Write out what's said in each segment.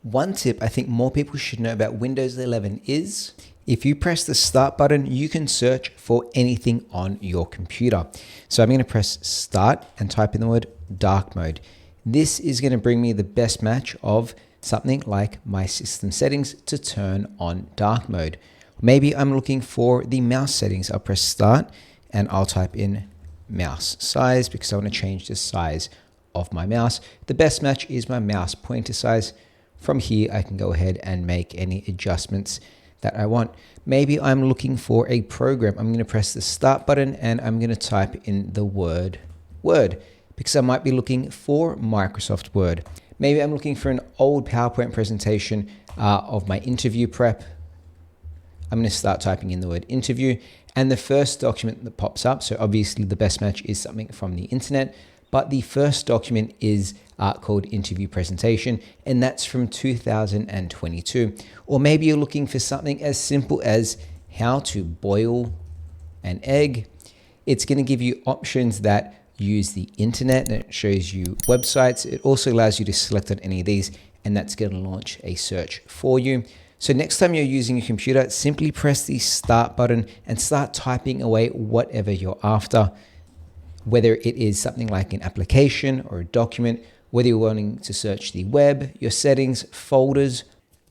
One tip I think more people should know about Windows 11 is if you press the start button, you can search for anything on your computer. So I'm going to press start and type in the word dark mode. This is going to bring me the best match of something like my system settings to turn on dark mode. Maybe I'm looking for the mouse settings. I'll press start and I'll type in mouse size because I want to change the size of my mouse. The best match is my mouse pointer size. From here, I can go ahead and make any adjustments that I want. Maybe I'm looking for a program. I'm going to press the start button and I'm going to type in the word Word because I might be looking for Microsoft Word. Maybe I'm looking for an old PowerPoint presentation of my interview prep. I'm going to start typing in the word interview and the first document that pops up. So obviously the best match is something from the internet, but the first document is called interview presentation, and that's from 2022. Or maybe you're looking for something as simple as how to boil an egg. It's going to give you options that use the internet, and it shows you websites. It also allows you to select on any of these, and that's going to launch a search for you. So next time you're using a computer, simply press the start button and start typing away whatever you're after, whether it is something like an application or a document, whether you're wanting to search the web, your settings, folders.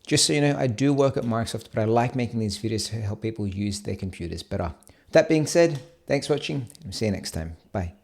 Just so you know, I do work at Microsoft, but I like making these videos to help people use their computers better. That being said, thanks for watching, and see you next time. Bye.